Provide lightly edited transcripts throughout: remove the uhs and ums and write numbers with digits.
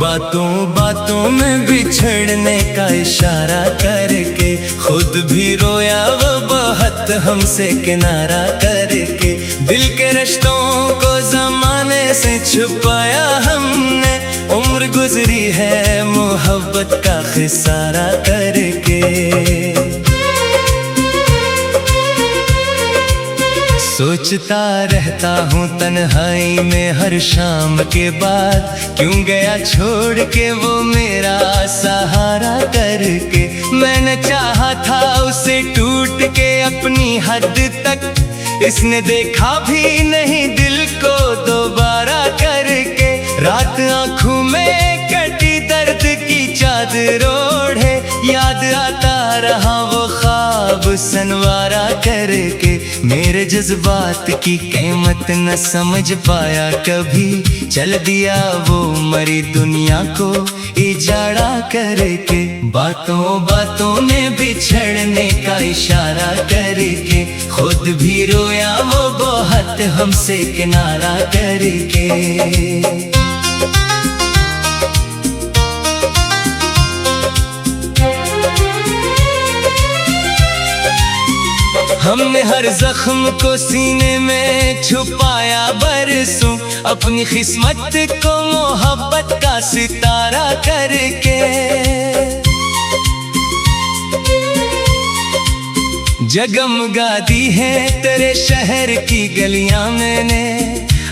बातों बातों में बिछड़ने का इशारा करके खुद भी रोया वो बहुत हमसे किनारा करके। दिल के रिश्तों को जमाने से छुपाया हमने, उम्र गुजरी है मोहब्बत का खिसारा करके। सोचता रहता हूँ तन्हाई में हर शाम के बाद, क्यों गया छोड़ के वो मेरा सहारा करके। मैंने चाहा था उसे टूट के अपनी हद तक, इसने देखा भी नहीं दिल को दोबारा करके। रात आँखों में कटी दर्द की चादर ओढ़े, याद आता रहा वो ख्वाब सनवारा करके। मेरे जज्बात की कीमत न समझ पाया कभी, चल दिया वो मरी दुनिया को इजाड़ा करके। बातों बातों में बिछड़ने का इशारा करके खुद भी रोया वो बहुत हमसे किनारा करके। हमने हर जख्म को सीने में छुपाया बरसों, अपनी किस्मत को मोहब्बत का सितारा करके। जगमगा दी है तेरे शहर की गलियां मैंने,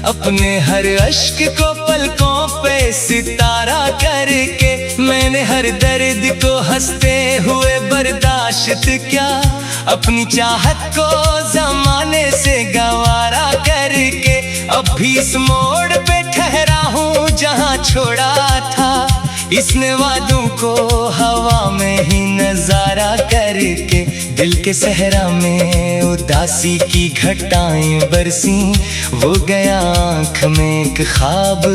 अपने हर अश्क को पलकों पे सितारा करके। मैंने हर दर्द को हंसते हुए बर्दाश्त क्या, अपनी चाहत को जमाने से गवारा करके। अब भी इस मोड़ पे ठहरा हूँ जहाँ छोड़ा था, इसने वादों को हवा में ही नजारा करके। दिल के सहरा में उदासी की घटाएं बरसी, वो गया आँख में एक ख्वाब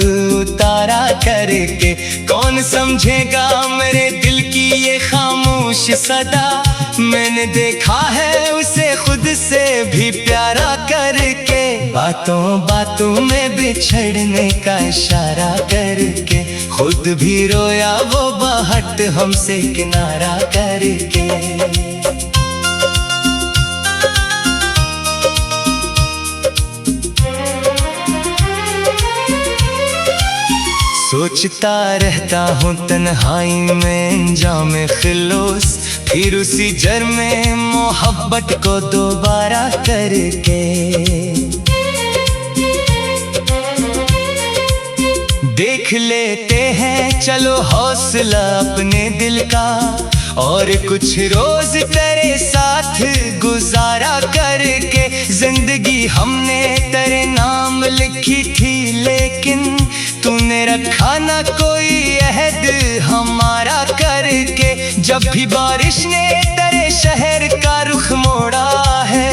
उतारा करके। कौन समझेगा मेरे दिल की ये खामोश सदा, मैंने देखा है उसे खुद से भी प्यारा करके। बातों बातों में बिछड़ने का इशारा करके खुद भी रोया वो बहुत हमसे किनारा करके। सोचता रहता हूँ तन्हाई में अंजाम खिलोस, फिर उसी जर में मोहब्बत को दोबारा करके। देख लेते हैं चलो हौसला अपने दिल का, और कुछ रोज तेरे साथ गुजारा करके। जिंदगी हमने तेरे नाम लिखी थी, लेकिन तूने रखा ना कोई अहद हमारा करके। जब भी बारिश ने तेरे शहर का रुख मोड़ा है,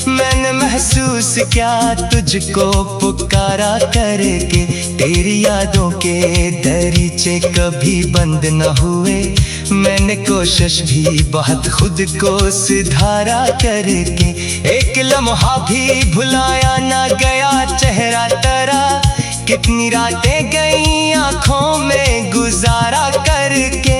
मैंने महसूस क्या तुझको पुकारा करके। तेरी यादों के दरीचे कभी बंद न हुए, मैंने कोशिश भी बहुत खुद को सुधारा करके। एक लम्हा भी भुलाया ना गया चेहरा तेरा, कितनी रातें गई आंखों में गुजारा करके।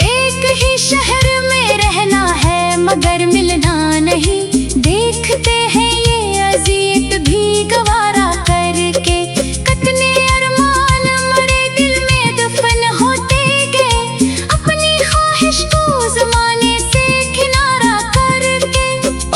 एक ही शहर में रहना है मगर मिलना नहीं, देखते हैं ये अज़ियत भी गवारा करके। कितने अरमान मरे दिल में दफन होते गए, अपनी ख्वाहिश को ज़माने से किनारा करके।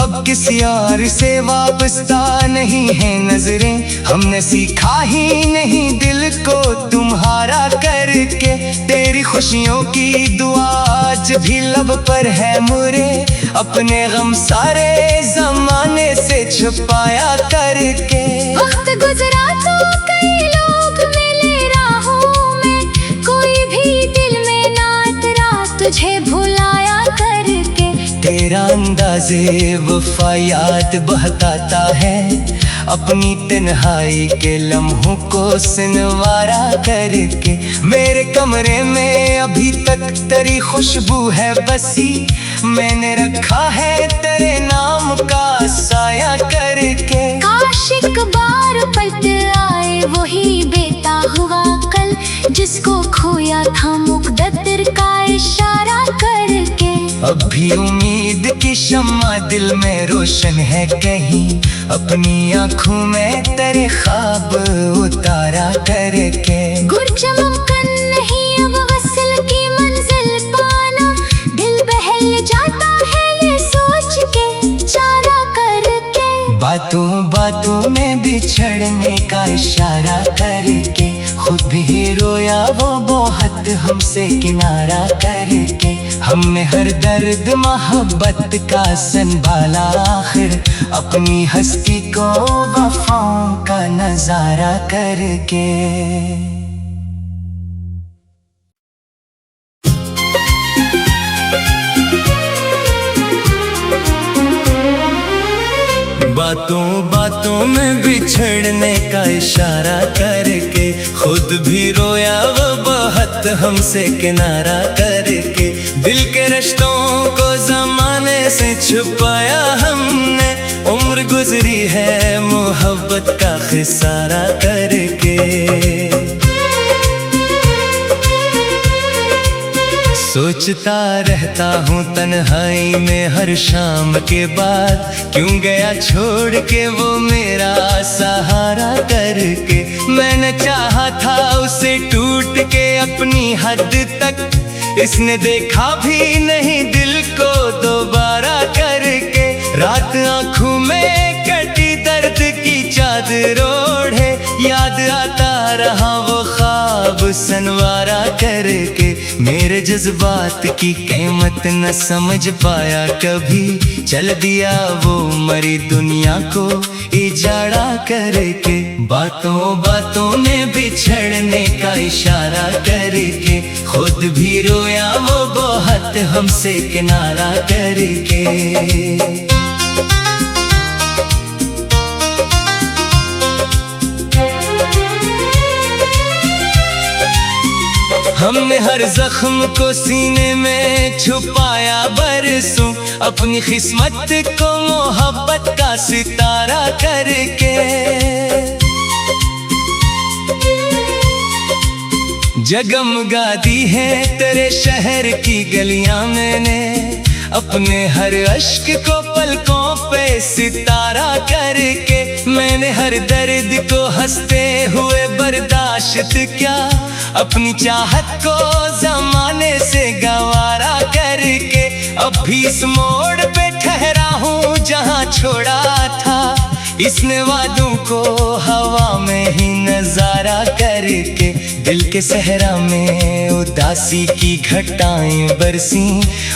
अब किसी और से वाबस्ता नहीं है नजरें, हमने सीखा ही नहीं दिल को तुम्हारा करके। तेरी खुशियों की दुआ आज भी लब पर है मुरे, अपने गम सारे जमाने से छुपाया करके। वक्त गुजरा तो कई लोग मिले राहों में, कोई भी दिल में ना तेरा तुझे भुलाया करके। तेरा अंदाज़े वफा याद बहकाता है, अपनी तन्हाई के लम्हों को सिनवारा करके। मेरे कमरे में अभी तक तेरी खुशबू है बसी, मैंने रखा है तेरे नाम का साया करके। काश एक बार पलट आए वही बेता हुआ कल, जिसको खोया था मुकद्दर का इशारा करके। अब भी उम्मीद की शम्मा दिल में रोशन है कहीं, अपनी आँखों में तेरे ख्वाब उतारा करके। गुर्ज मुमकिन नहीं अब वसल की मंजिल पाना, दिल बहल जाता है ये सोच के चारा करके। बातों बातों में बिछड़ने का इशारा करके, खुद भी रोया वो बहुत हमसे किनारा करके। हमने हर दर्द मोहब्बत का संभाला आखिर, अपनी हस्ती को वफाओं का नजारा करके। बातों बातों में बिछड़ने का इशारा करके, खुद भी रोया वो बहुत हमसे किनारा करके। दिल के रिश्तों को जमाने से छुपाया हमने, उम्र गुजरी है मोहब्बत का खिसारा करके। सोचता रहता हूँ तन्हाई में हर शाम के बाद, क्यों गया छोड़ के वो मेरा सहारा करके। मैंने चाहा था उसे टूट के अपनी हद तक, इसने देखा भी नहीं दिल को दोबारा करके। रात आँखों में कटी दर्द की चादर ओढ़े, याद आता रहा वो ख्वाब सनवारा करके। मेरे जज्बात की कीमत न समझ पाया कभी, चल दिया वो मरी दुनिया को इजाड़ा करके। बातों बातों में बिछड़ने का इशारा करके, खुद भी रोया वो बहुत हमसे किनारा करके। हमने हर जख्म को सीने में छुपाया बरसों, अपनी किस्मत को मोहब्बत का सितारा करके। जगमगा दी है तेरे शहर की गलियां मैंने, अपने हर अश्क को पलकों पे सितारा करके। मैंने हर दर्द को हंसते हुए बर्दाश्त क्या, अपनी चाहत को जमाने से गवारा करके। अब भी इस मोड़ पे ठहरा हूँ जहाँ छोड़ा था, इसने वादों को हवा में ही नजारा करके। दिल के सहरा में उदासी की घटाएं बरसी,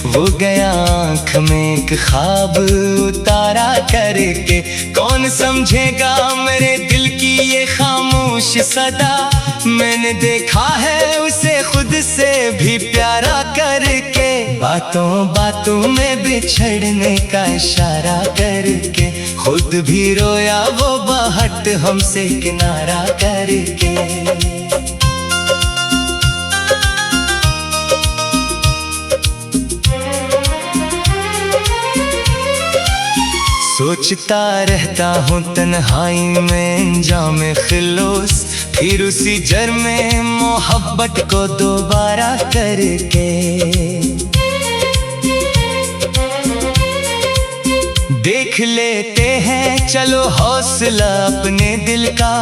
वो गया आँख में एक ख्वाब उतारा करके। कौन समझेगा मेरे दिल की ये खामोश सदा, मैंने देखा है उसे खुद से भी प्यारा करके। बातों बातों में बिछड़ने का इशारा करके, खुद भी रोया वो बहुत हमसे किनारा करके। सोचता रहता हूँ तन्हाई में अंजाम खिलोस, फिर उसी जर में मोहब्बत को दोबारा करके। देख लेते हैं चलो हौसला अपने दिल का,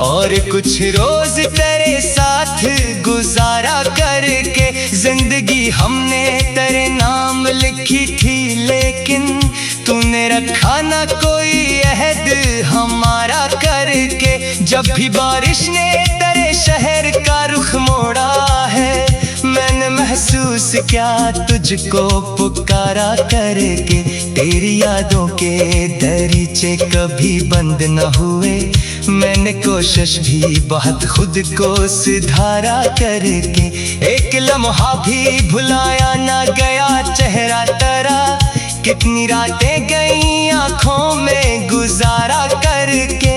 और कुछ रोज तेरे साथ गुजारा करके। जिंदगी हमने तेरे नाम लिखी थी, लेकिन तूने रखा ना कोई अहद हमारा करके। जब भी बारिश ने तेरे शहर का रुख मोड़ा है, मैंने महसूस क्या तुझको पुकारा करके। तेरी यादों के दरीचे कभी बंद न हुए, मैंने कोशिश भी बहुत खुद को सुधारा करके। एक लम्हा भी भुलाया ना गया चेहरा तेरा, कितनी रातें गई आंखों में गुजारा करके।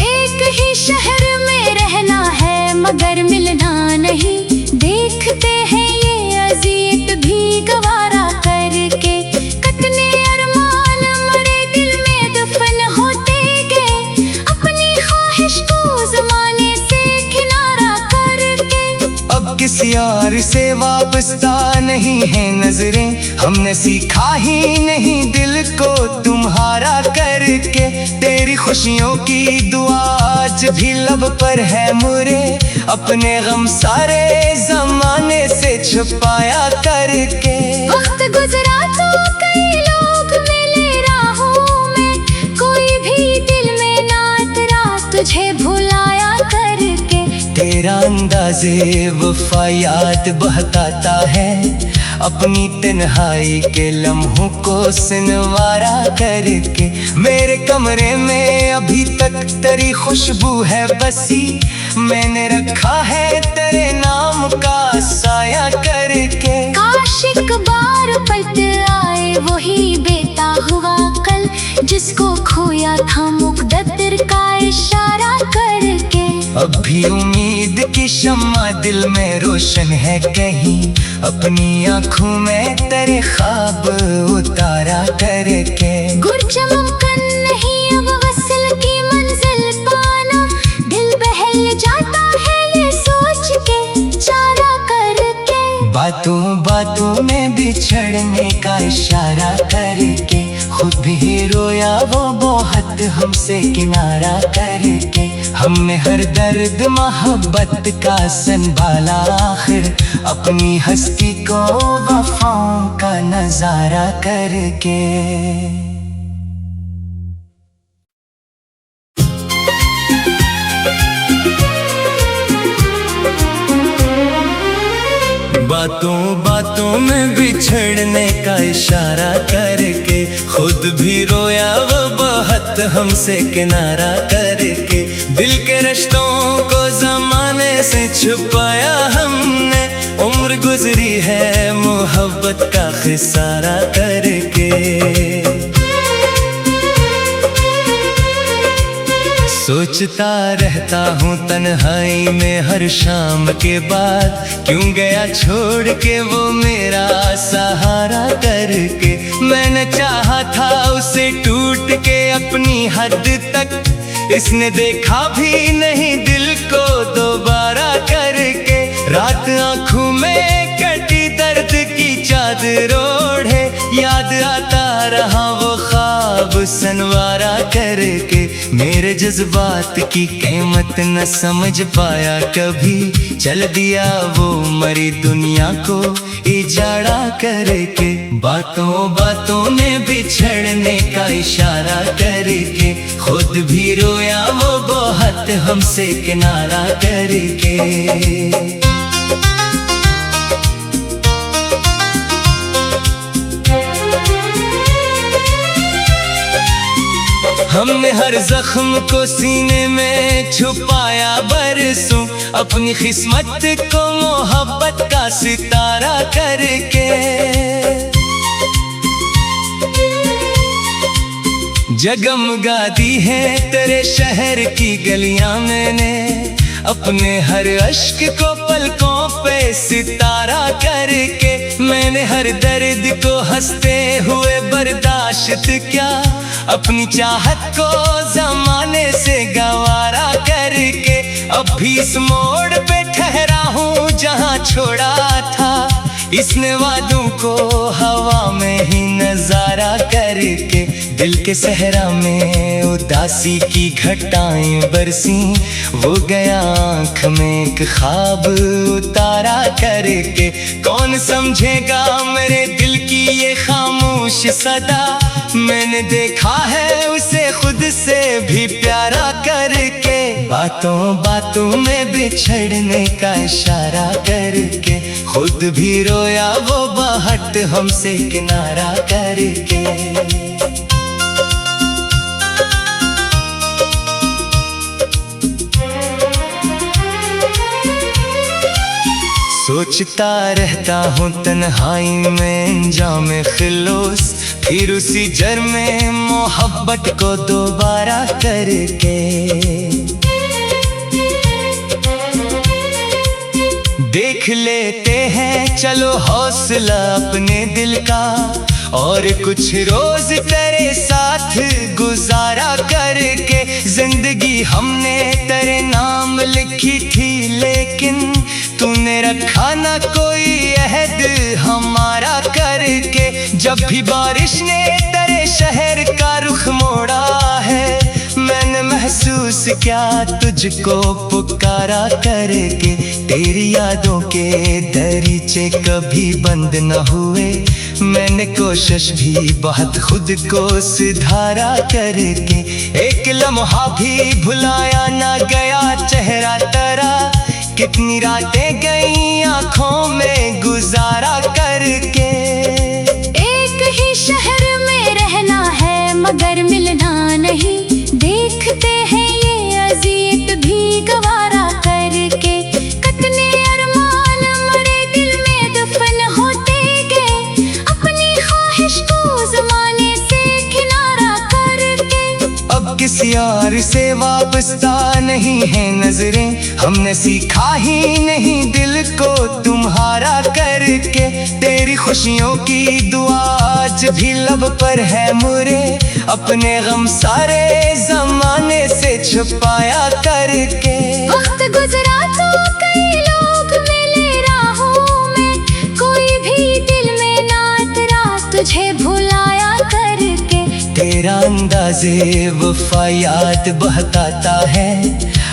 एक ही शहर में रहना है मगर मिलना नहीं, देखते हैं ये अज़ियत भी गवारा करके। कितने अरमान मरे दिल में दफन होते गए, अपनी ख्वाहिश को ज़माने से किनारा करके। किसी और से वाबस्ता नहीं है नजरें, हमने सीखा ही नहीं दिल को तुम्हारा करके। तेरी खुशियों की दुआ आज भी लब पर है मुरे, अपने गम सारे जमाने से छुपाया करके। वक्त गुजरा तो कई लोग मिले राहों में, कोई भी दिल में ना उतरा तुझे भुलाया करके। तेरा अंदाज़े वफा याद बहकाता है, अपनी तन्हाई के लम्हों को सिनवारा करके। मेरे कमरे में अभी तक तेरी खुशबू है बसी, मैंने रखा है तेरे नाम का साया करके। काश एक बार पलट आए वही बेटा हुआ कल, जिसको खोया था मुक़द्दर का इशारा करके। अब भी उम्मीद की शम्मा दिल में रोशन है कहीं, अपनी आँखों में तेरे ख्वाब उतारा करके। गुर्ज मुमकिन नहीं अब वसल की मंजिल पाना, दिल बहल जाता है ये सोच के चारा करके। बातों बातों में बिछड़ने का इशारा करके, खुद भी रोया वो बहुत हमसे किनारा करके। हमने हर दर्द मोहब्बत का संभाला आखिर, अपनी हस्ती को वफाओं का नजारा करके। बातों बातों में बिछड़ने का इशारा करके, खुद भी रोया वो बहुत हमसे किनारा करके। दिल के रिश्तों को जमाने से छुपाया हमने, उम्र गुजरी है मोहब्बत का खिसारा करके। सोचता रहता हूँ तन्हाई में हर शाम के बाद, क्यों गया छोड़ के वो मेरा सहारा करके। मैंने चाहा था उसे टूट के अपनी हद तक, इसने देखा भी नहीं दिल को दोबारा करके। रात आँखों में कटी दर्द की चादर ओढ़े, याद आता रहा वो ख्वाब सनवारा करके। मेरे जज्बात की कीमत न समझ पाया कभी, चल दिया वो मरी दुनिया को इजाड़ा करके। बातों बातों में बिछड़ने का इशारा करके, खुद भी रोया वो बहुत हमसे किनारा करके। हमने हर जख्म को सीने में छुपाया बरसों, अपनी किस्मत को मोहब्बत का सितारा करके। जगमगाती है तेरे शहर की गलियां, मैंने अपने हर अश्क को पलकों पे सितारा करके। मैंने हर दर्द को हंसते हुए बर्दाश्त किया, अपनी चाहत को जमाने से गवारा करके। अब भी इस मोड़ पे ठहरा हूँ जहाँ छोड़ा था, इसने वादों को हवा में ही नजारा करके। दिल के सहरा में उदासी की घटाएं बरसी, वो गया आँख में एक ख्वाब उतारा करके। कौन समझेगा मेरे दिल की ये खामोश सदा, मैंने देखा है उसे खुद से भी प्यारा करके। बातों बातों में बिछड़ने का इशारा करके, खुद भी रोया वो बहुत हमसे किनारा करके। सोचता रहता हूँ तन्हाई में अंजाम खिलोस, फिर उसी जर में मोहब्बत को दोबारा करके। देख लेते हैं चलो हौसला अपने दिल का, और कुछ रोज तेरे साथ गुजारा करके। जिंदगी हमने तेरे नाम लिखी थी, लेकिन तूने रखा ना कोई अहद हमारा करके। जब भी बारिश ने तेरे शहर का रुख मोड़ा है, मैंने महसूस क्या तुझको पुकारा करके। तेरी यादों के दरीचे कभी बंद न हुए, मैंने कोशिश भी बहुत खुद को सुधारा करके। एक लम्हा भी भुलाया ना गया चेहरा तेरा, कितनी रातें गई आंखों में गुजारा करके। एक ही शहर में रहना है मगर मिलना नहीं, देखते हैं ये अज़ियत भी गवारा करके। कितने अरमान मरे दिल में दफन होते गए, अपनी ख्वाहिश को ज़माने से किनारा करके। अब किसी और से वाबस्ता नहीं है नजरें, हमने सीखा ही नहीं दिल को तुम्हारा करके। तेरी खुशियों की दुआ आज भी लब पर है मुरे, अपने गम सारे जमाने से छुपाया करके। वक्त गुजरा तो कई लोग मिले राहों में, कोई भी दिल में ना तेरा तुझे भुलाया करके। तेरा अंदाज़े वफा याद बहकाता है,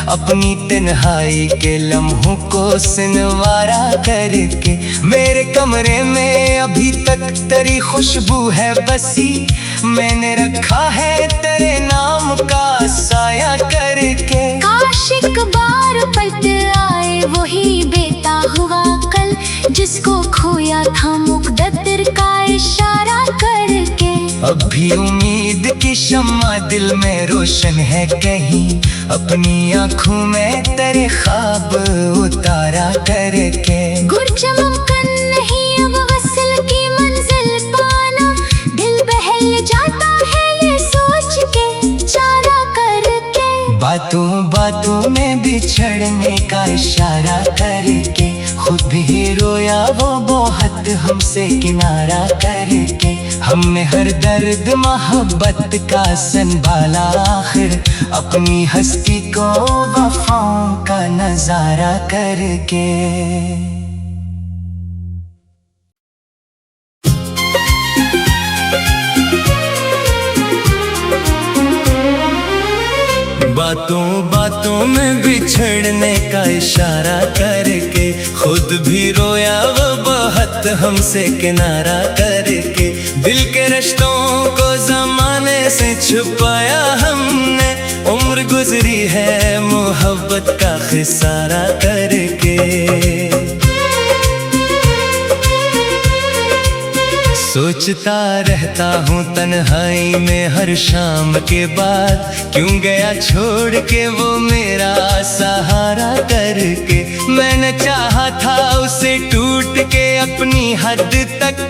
अपनी तन्हाई के लम्हों को सुनवारा करके। मेरे कमरे में अभी तक तेरी खुशबू है बसी, मैंने रखा है तेरे नाम का साया करके। काश एक बार पलट आए वही बेता हुआ कल, जिसको खोया था मुक़द्दर का इशारा करके। अब भी उम्मीद की शम्मा दिल में रोशन है कहीं, अपनी आँखों में तेरे ख्वाब उतारा करके। गुर्ज मुमकिन नहीं अब वसल की मंजिल पाना, दिल बहल जाता है ये सोच के चारा करके। बातों बातों में बिछड़ने का इशारा करके, खुद भी रोया वो बहुत हमसे किनारा करके। हमने हर दर्द मोहब्बत का संभाला आखिर, अपनी हस्ती को वफाओं का नजारा करके। बातों बातों में बिछड़ने का इशारा करके, खुद भी रोया वो बहुत हमसे किनारा करके। दिल के रिश्तों को जमाने से छुपाया हमने, उम्र गुजरी है मोहब्बत का खिसारा करके। सोचता रहता हूँ तन्हाई में हर शाम के बाद, क्यों गया छोड़ के वो मेरा सहारा करके। मैंने चाहा था उसे टूट के अपनी हद तक,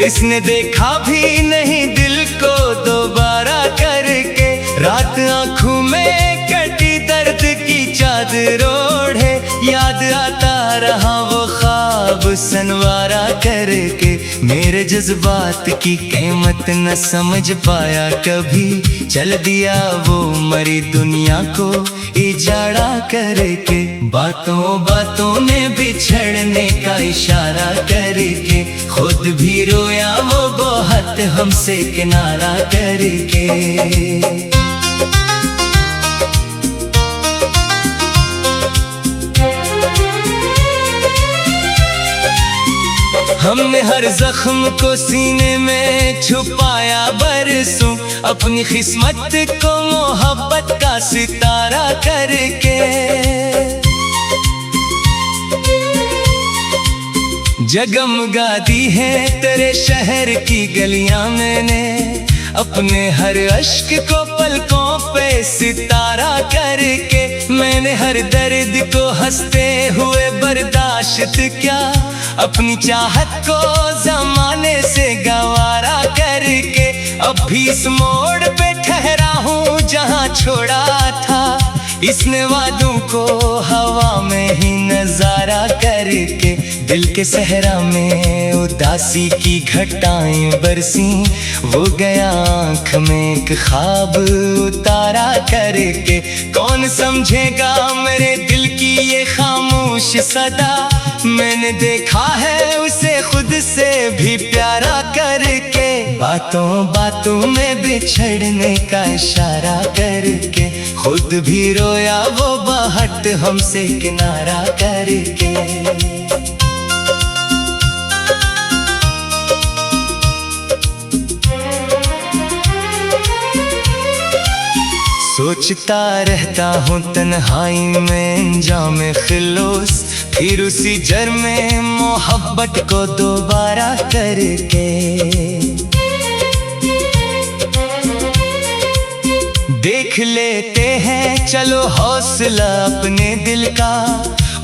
इसने देखा भी नहीं दिल को दोबारा करके। रात आँखों में कटी दर्द की चादर ओढ़े, याद आता रहा वो ख्वाब सनवारा करके। मेरे जज्बात की कीमत न समझ पाया कभी, चल दिया वो मरी दुनिया को इजाड़ा करके। बातों बातों में बिछड़ने का इशारा करके, खुद भी रोया वो बहुत हमसे किनारा करके। हमने हर जख्म को सीने में छुपाया बरसों, अपनी किस्मत को मोहब्बत का सितारा करके। जगमगाती है तेरे शहर की गलियां, मैंने अपने हर अश्क को पलकों पे सितारा करके। मैंने हर दर्द को हंसते हुए बर्दाश्त किया, अपनी चाहत को जमाने से गवारा करके। अब भी इस मोड़ पे ठहरा हूँ जहाँ छोड़ा था, इसने वादों को हवा में ही नजारा करके। दिल के सहरा में उदासी की घटाएं बरसी, वो गया आँख में एक ख्वाब उतारा करके। कौन समझेगा मेरे दिल की ये खामोश सदा, मैंने देखा है उसे खुद से भी प्यारा करके, बातों बातों में बिछड़ने का इशारा करके, खुद भी रोया वो बाहट हमसे किनारा करके। सोचता रहता हूँ तन्हाई में अंजाम खिलोस, फिर उसी जर में मोहब्बत को दोबारा करके। देख लेते हैं चलो हौसला अपने दिल का,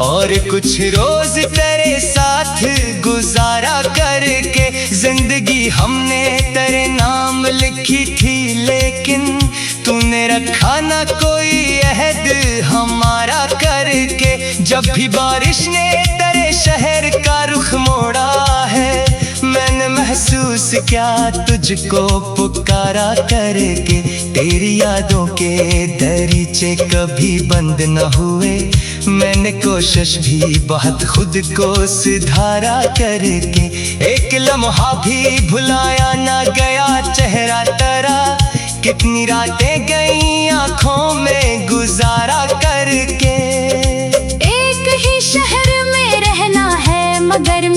और कुछ रोज तेरे साथ गुजारा करके। जिंदगी हमने तेरे नाम लिखी थी, लेकिन तूने रखा ना कोई अहद हमारा करके। जब भी बारिश ने तेरे शहर का रुख मोड़ा है, मैंने महसूस क्या तुझको पुकारा करके। तेरी यादों के दरीचे कभी बंद न हुए, मैंने कोशिश भी बहुत खुद को सुधारा करके। एक लम्हा भी भुलाया ना गया चेहरा तेरा, कितनी रातें गई आंखों में गुजारा करके। एक ही शहर में रहना है मगर